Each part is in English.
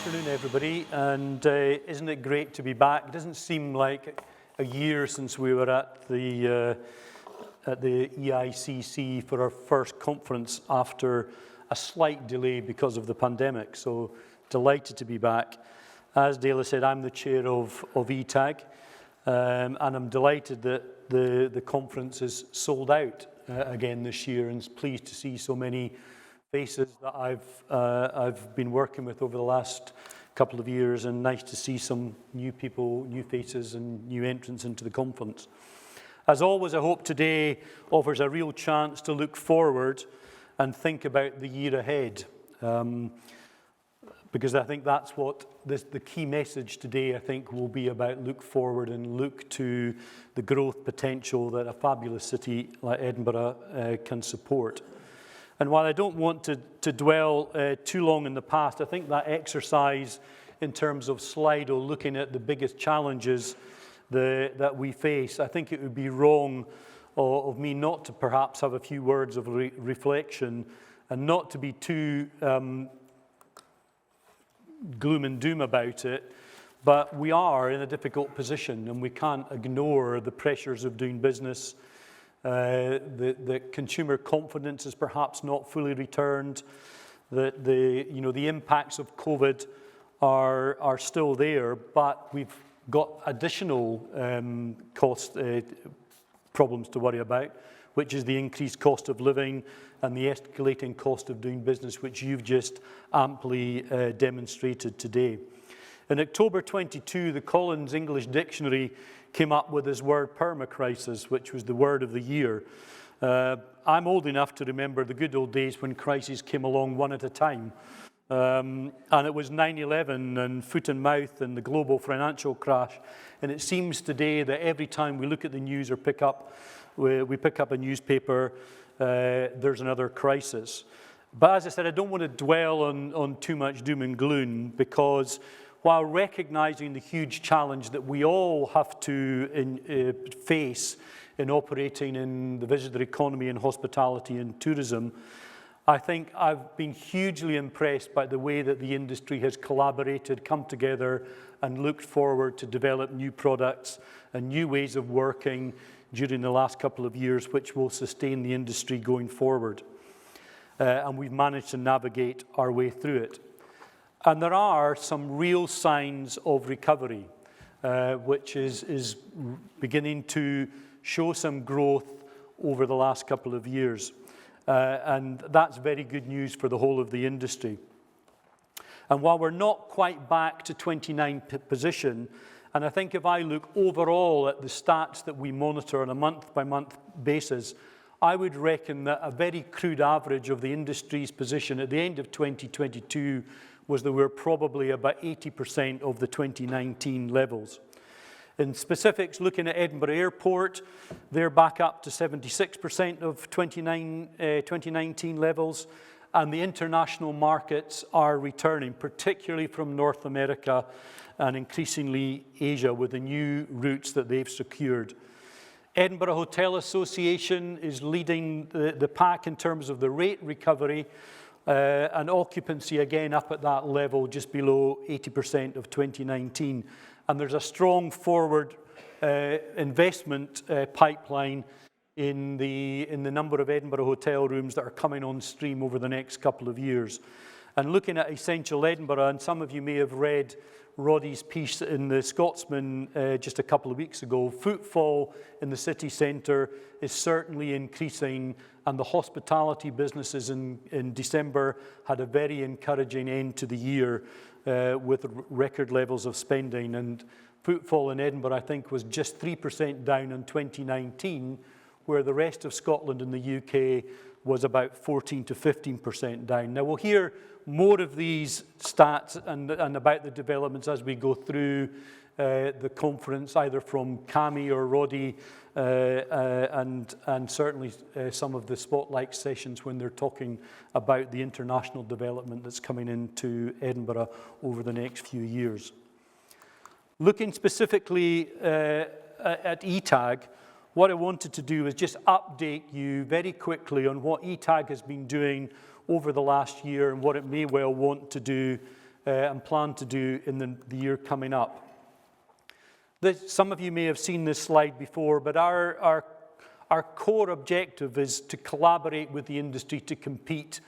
afternoon, everybody, and isn't it great to be back? It doesn't seem like a year since we were at the EICC for our first conference after a slight delay because of the pandemic, so delighted to be back. As Dela said, I'm the chair of ETAG, and I'm delighted that the conference is sold out again this year, and pleased to see so many faces that I've been working with over the last couple of years, and nice to see some new people, new faces and new entrants into the conference. As always, I hope today offers a real chance to look forward and think about the year ahead, because I think that's what the key message today, I think, will be about. Look forward and look to the growth potential that a fabulous city like Edinburgh can support. And while I don't want to dwell too long in the past, I think that exercise in terms of Slido, looking at the biggest challenges that we face, I think it would be wrong of me not to perhaps have a few words of reflection and not to be too gloom and doom about it. But we are in a difficult position and we can't ignore the pressures of doing business. The consumer confidence is perhaps not fully returned. That the impacts of COVID are still there, but we've got additional cost problems to worry about, which is the increased cost of living and the escalating cost of doing business, which you've just amply demonstrated today. In October 22, the Collins English Dictionary came up with this word permacrisis, which was the word of the year. I'm old enough to remember the good old days when crises came along one at a time. And it was 9/11 and foot and mouth and the global financial crash. And it seems today that every time we look at the news or we pick up a newspaper, there's another crisis. But as I said, I don't want to dwell on too much doom and gloom, because while recognizing the huge challenge that we all have to face in operating in the visitor economy and hospitality and tourism, I think I've been hugely impressed by the way that the industry has collaborated, come together and looked forward to develop new products and new ways of working during the last couple of years, which will sustain the industry going forward. And we've managed to navigate our way through it. And there are some real signs of recovery, which is beginning to show some growth over the last couple of years. And that's very good news for the whole of the industry. And while we're not quite back to 29th position, and I think if I look overall at the stats that we monitor on a month-by-month basis, I would reckon that a very crude average of the industry's position at the end of 2022 was that we're probably about 80% of the 2019 levels. In specifics, looking at Edinburgh Airport, they're back up to 76% of 2019 levels, and the international markets are returning, particularly from North America and increasingly Asia, with the new routes that they've secured. Edinburgh Hotel Association is leading the pack in terms of the rate recovery, and occupancy again up at that level, just below 80% of 2019. And there's a strong forward investment pipeline in the number of Edinburgh hotel rooms that are coming on stream over the next couple of years. And looking at Essential Edinburgh, and some of you may have read Roddy's piece in the Scotsman just a couple of weeks ago, footfall in the city centre is certainly increasing, and the hospitality businesses in December had a very encouraging end to the year with record levels of spending. And footfall in Edinburgh, I think, was just 3% down in 2019, where the rest of Scotland and the UK was about 14 to 15% down. Now, we'll hear more of these stats and about the developments as we go through the conference, either from Cami or Roddy, and certainly some of the spotlight sessions when they're talking about the international development that's coming into Edinburgh over the next few years. Looking specifically at ETAG, what I wanted to do is just update you very quickly on what ETAG has been doing over the last year and what it may well want to do and plan to do in the year coming up. Some of you may have seen this slide before, but our core objective is to collaborate with the industry to compete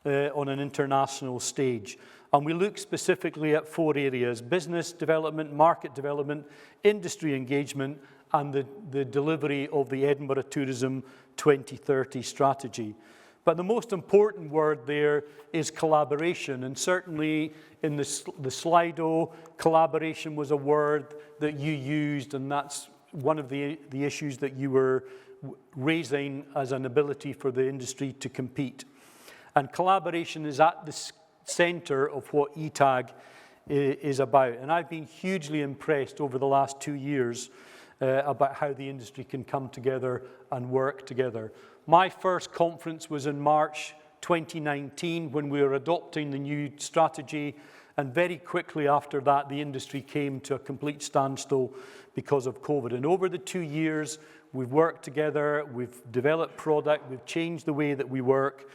on an international stage. And we look specifically at 4 areas: business development, market development, industry engagement, and the delivery of the Edinburgh Tourism 2030 strategy. But the most important word there is collaboration, and certainly in the Slido, collaboration was a word that you used, and that's one of the issues that you were raising as an ability for the industry to compete. And collaboration is at the center of what ETAG is about. And I've been hugely impressed over the last 2 years about how the industry can come together and work together. My first conference was in March 2019 when we were adopting the new strategy, and very quickly after that the industry came to a complete standstill because of COVID. And over the 2 years we've worked together, we've developed product, we've changed the way that we work,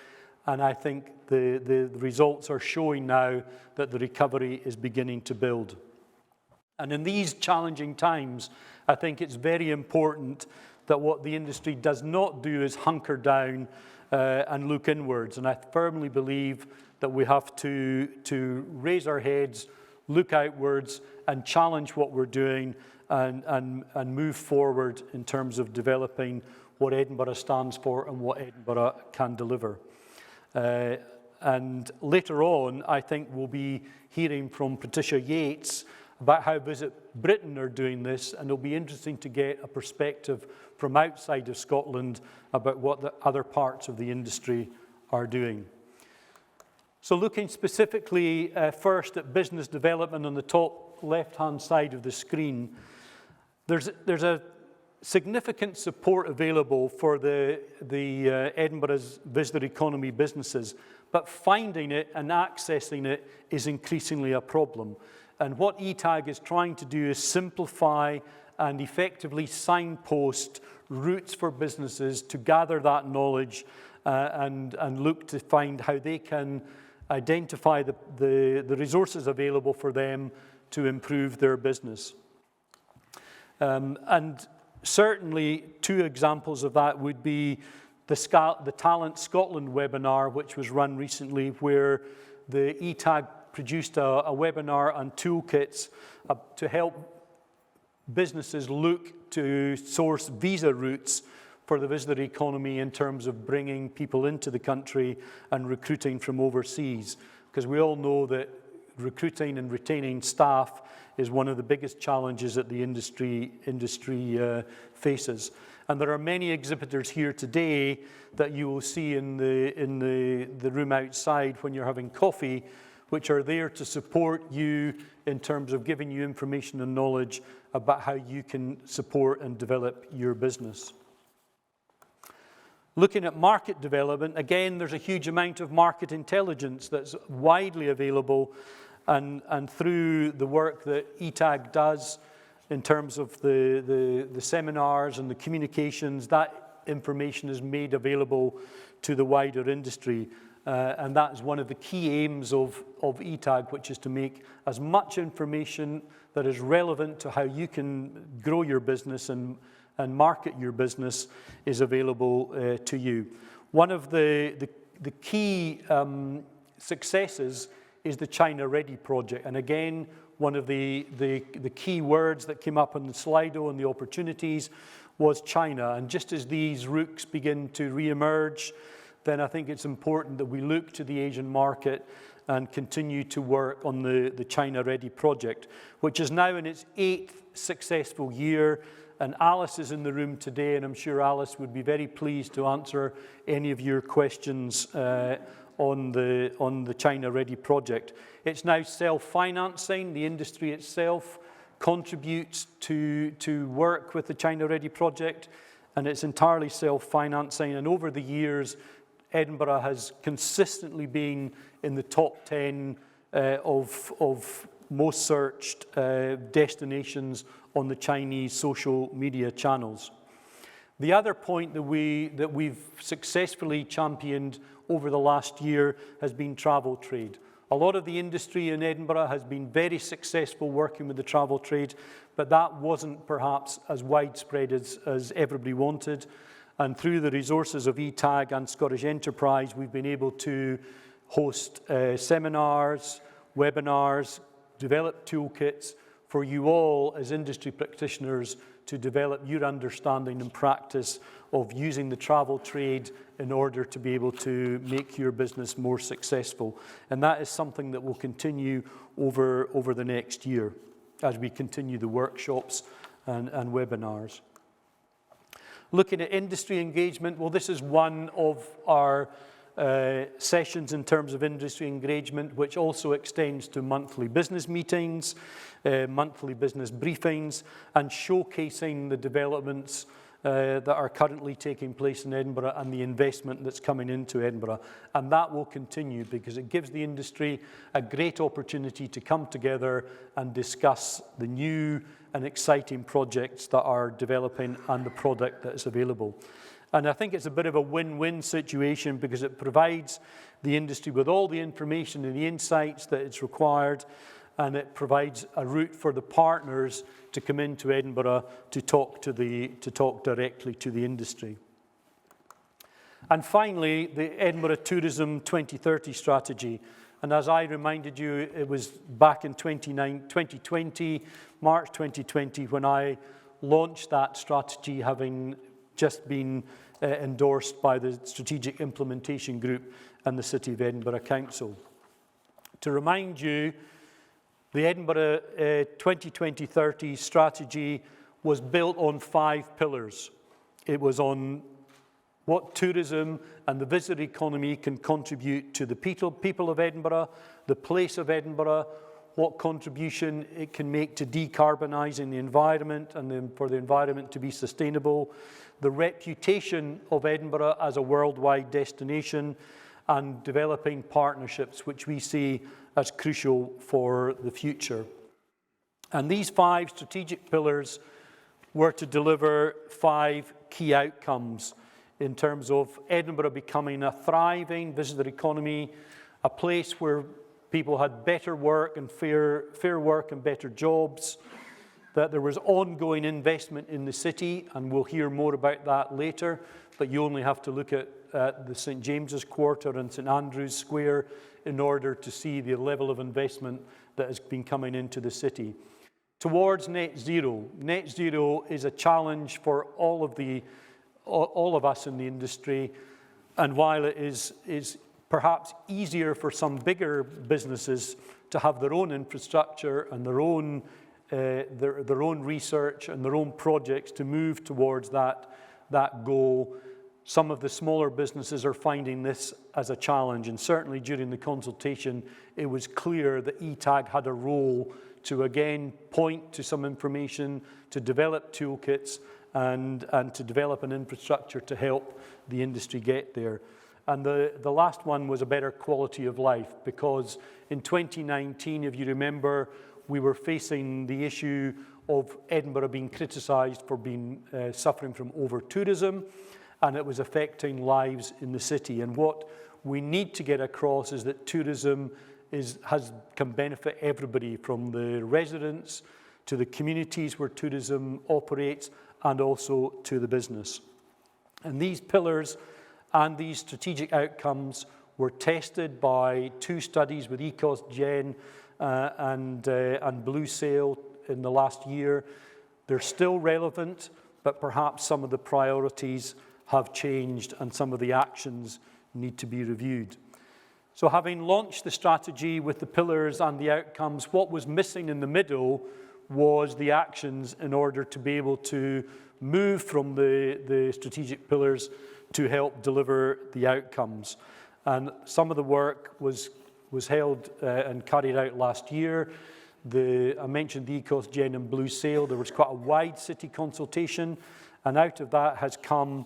and I think the results are showing now that the recovery is beginning to build. And in these challenging times, I think it's very important that what the industry does not do is hunker down and look inwards. And I firmly believe that we have to raise our heads, look outwards, and challenge what we're doing and move forward in terms of developing what Edinburgh stands for and what Edinburgh can deliver. And later on, I think we'll be hearing from Patricia Yates about how Visit Britain are doing this, and it'll be interesting to get a perspective from outside of Scotland about what the other parts of the industry are doing. So looking specifically first at business development on the top left-hand side of the screen, there's a significant support available for the Edinburgh's visitor economy businesses, but finding it and accessing it is increasingly a problem. And what ETAG is trying to do is simplify and effectively signpost routes for businesses to gather that knowledge and look to find how they can identify the resources available for them to improve their business. And certainly 2 examples of that would be the Talent Scotland webinar, which was run recently, where the ETAG produced a webinar and toolkits to help businesses look to source visa routes for the visitor economy in terms of bringing people into the country and recruiting from overseas. Because we all know that recruiting and retaining staff is one of the biggest challenges that the industry faces. And there are many exhibitors here today that you will see in the room outside when you're having coffee, which are there to support you in terms of giving you information and knowledge about how you can support and develop your business. Looking at market development, again, there's a huge amount of market intelligence that's widely available, and through the work that ETAG does in terms of the seminars and the communications, that information is made available to the wider industry. And that is one of the key aims of ETAG, which is to make as much information that is relevant to how you can grow your business and market your business is available to you. One of the key successes is the China Ready project. And again, one of the key words that came up on the Slido and the opportunities was China. And just as these routes begin to re-emerge, then I think it's important that we look to the Asian market and continue to work on the China Ready project, which is now in its 8th successful year. And Alice is in the room today, and I'm sure Alice would be very pleased to answer any of your questions on the China Ready project. It's now self-financing. The industry itself contributes to work with the China Ready project, and it's entirely self-financing. And over the years, Edinburgh has consistently been in the top 10 of most searched destinations on the Chinese social media channels. The other point that we've successfully championed over the last year has been travel trade. A lot of the industry in Edinburgh has been very successful working with the travel trade, but that wasn't perhaps as widespread as everybody wanted. And through the resources of ETAG and Scottish Enterprise, we've been able to host seminars, webinars, develop toolkits for you all as industry practitioners to develop your understanding and practice of using the travel trade in order to be able to make your business more successful. And that is something that will continue over the next year as we continue the workshops and webinars. Looking at industry engagement, well, this is one of our sessions in terms of industry engagement, which also extends to monthly business meetings, monthly business briefings, and showcasing the developments that are currently taking place in Edinburgh and the investment that's coming into Edinburgh. And that will continue because it gives the industry a great opportunity to come together and discuss the new and exciting projects that are developing and the product that is available. And I think it's a bit of a win-win situation because it provides the industry with all the information and the insights that it's required, and it provides a route for the partners to come into Edinburgh to talk directly to the industry. And finally, the Edinburgh Tourism 2030 strategy. And as I reminded you, it was back in 2020, March 2020, when I launched that strategy, having just been endorsed by the Strategic Implementation Group and the City of Edinburgh Council. To remind you, the Edinburgh 2020-30 strategy was built on 5 pillars. It was on what tourism and the visitor economy can contribute to the people of Edinburgh, the place of Edinburgh, what contribution it can make to decarbonising the environment and for the environment to be sustainable, the reputation of Edinburgh as a worldwide destination, and developing partnerships, which we see as crucial for the future. And these 5 strategic pillars were to deliver 5 key outcomes in terms of Edinburgh becoming a thriving visitor economy, a place where people had better work and fair work and better jobs, that there was ongoing investment in the city, and we'll hear more about that later, but you only have to look at the St James's Quarter and St Andrew's Square in order to see the level of investment that has been coming into the city. Towards net zero. Net zero is a challenge for all of us in the industry, and while it is perhaps easier for some bigger businesses to have their own infrastructure and their own research and their own projects to move towards that goal, some of the smaller businesses are finding this as a challenge, and certainly during the consultation it was clear that ETAG had a role to again point to some information, to develop toolkits and to develop an infrastructure to help the industry get there. And the last one was a better quality of life, because in 2019, if you remember, we were facing the issue of Edinburgh being criticised for suffering from over-tourism, and it was affecting lives in the city. And what we need to get across is that tourism can benefit everybody, from the residents to the communities where tourism operates, and also to the business. And these pillars and these strategic outcomes were tested by 2 studies with ECOS-Gen and Blue Sail in the last year. They're still relevant, but perhaps some of the priorities have changed and some of the actions need to be reviewed. So having launched the strategy with the pillars and the outcomes, what was missing in the middle was the actions in order to be able to move from the strategic pillars to help deliver the outcomes. And some of the work was held and carried out last year. I mentioned the ECOS-Gen and Blue Sail. There was quite a wide city consultation, and out of that has come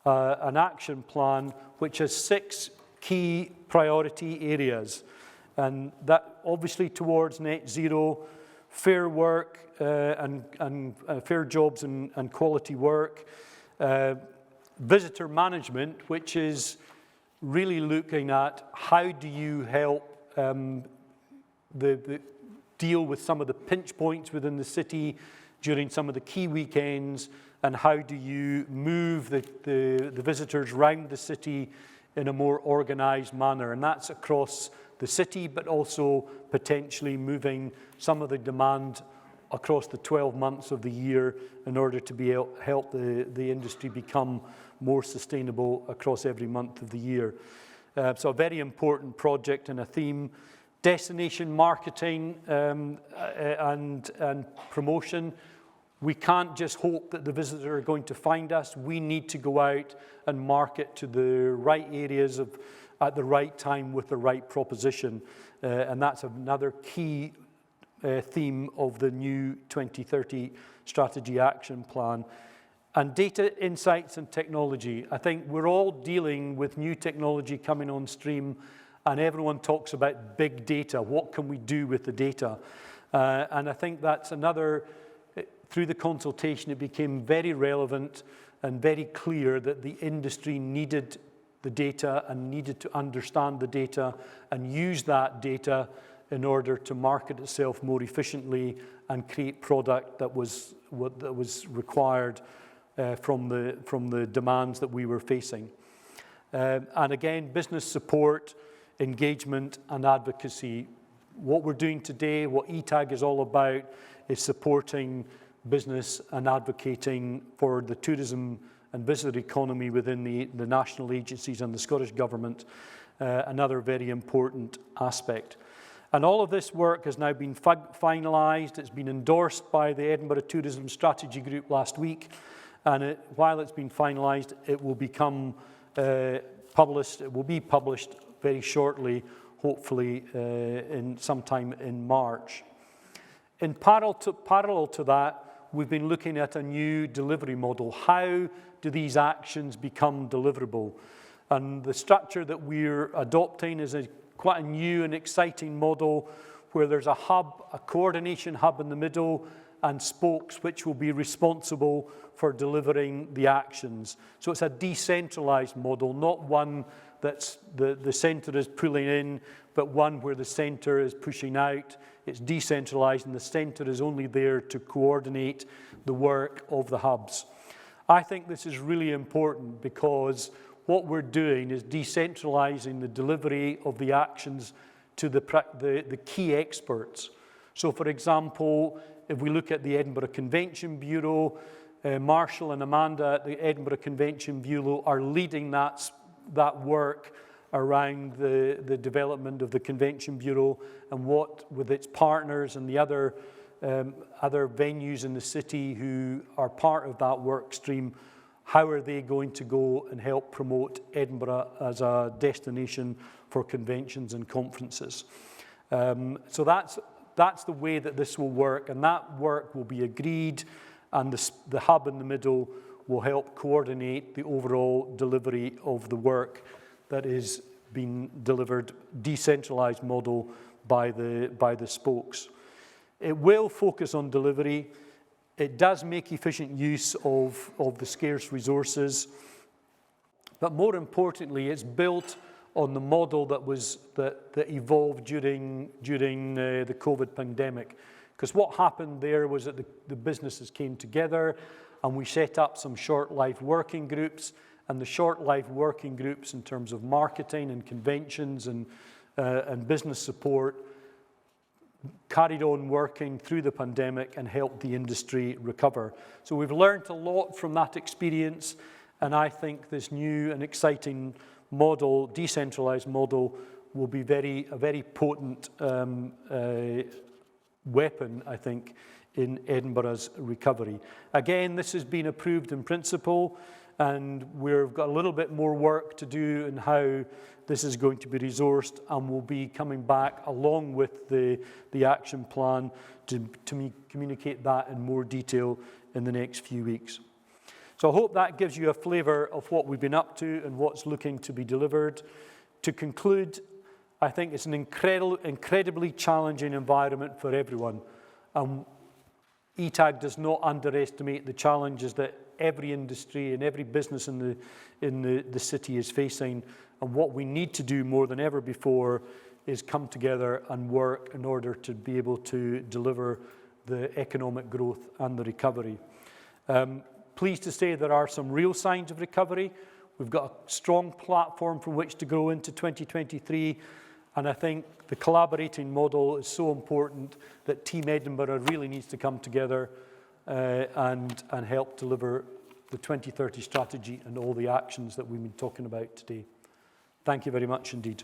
an action plan which has 6 key priority areas, and that obviously towards net zero, fair work and fair jobs and quality work, visitor management, which is really looking at how do you help deal with some of the pinch points within the city during some of the key weekends, and how do you move the visitors around the city in a more organised manner. And that's across the city, but also potentially moving some of the demand across the 12 months of the year in order to be help the industry become more sustainable across every month of the year. So a very important project and a theme. Destination marketing and promotion. We can't just hope that the visitors are going to find us. We need to go out and market to the right areas at the right time with the right proposition. And that's another key theme of the new 2030 Strategy Action Plan. And data, insights and technology. I think we're all dealing with new technology coming on stream, and everyone talks about big data. What can we do with the data? And I think that's another, through the consultation, it became very relevant and very clear that the industry needed the data and needed to understand the data and use that data in order to market itself more efficiently and create product that was required from the demands that we were facing. And again, business support, engagement and advocacy. What we're doing today, what ETAG is all about, is supporting business and advocating for the tourism and visitor economy within the national agencies and the Scottish Government, another very important aspect. And all of this work has now been finalised. It's been endorsed by the Edinburgh Tourism Strategy Group last week, and while it's been finalised, it will become published. It will be published very shortly, hopefully in sometime in March. In parallel to that, we've been looking at a new delivery model. How do these actions become deliverable? And the structure that we're adopting is quite a new and exciting model where there's a hub, a coordination hub in the middle, and spokes which will be responsible for delivering the actions. So it's a decentralised model, not one that's the centre is pulling in, but one where the centre is pushing out. It's decentralised and the centre is only there to coordinate the work of the hubs. I think this is really important because what we're doing is decentralising the delivery of the actions to the key experts. So for example, if we look at the Edinburgh Convention Bureau, Marshall and Amanda at the Edinburgh Convention Bureau are leading that work around the development of the Convention Bureau and what, with its partners and the other venues in the city who are part of that work stream, how are they going to go and help promote Edinburgh as a destination for conventions and conferences. So that's the way that this will work, and that work will be agreed, and the hub in the middle will help coordinate the overall delivery of the work that is being delivered, decentralised model by the spokes. It will focus on delivery. It does make efficient use of the scarce resources, but more importantly, it's built on the model that evolved during the COVID pandemic. Because what happened there was that the businesses came together and we set up some short-life working groups, and the short-life working groups in terms of marketing and conventions and business support carried on working through the pandemic and helped the industry recover. So we've learned a lot from that experience, and I think this new and exciting model, decentralised model, will be a very potent weapon, I think, in Edinburgh's recovery. Again, this has been approved in principle, and we've got a little bit more work to do in how this is going to be resourced, and we'll be coming back along with the action plan to communicate that in more detail in the next few weeks. So I hope that gives you a flavour of what we've been up to and what's looking to be delivered. To conclude, I think it's an incredibly challenging environment for everyone. ETAG does not underestimate the challenges that every industry and every business in the city is facing, and what we need to do more than ever before is come together and work in order to be able to deliver the economic growth and the recovery. Pleased to say there are some real signs of recovery. We've got a strong platform from which to grow into 2023, and I think the collaborating model is so important that Team Edinburgh really needs to come together and help deliver the 2030 strategy and all the actions that we've been talking about today. Thank you very much indeed.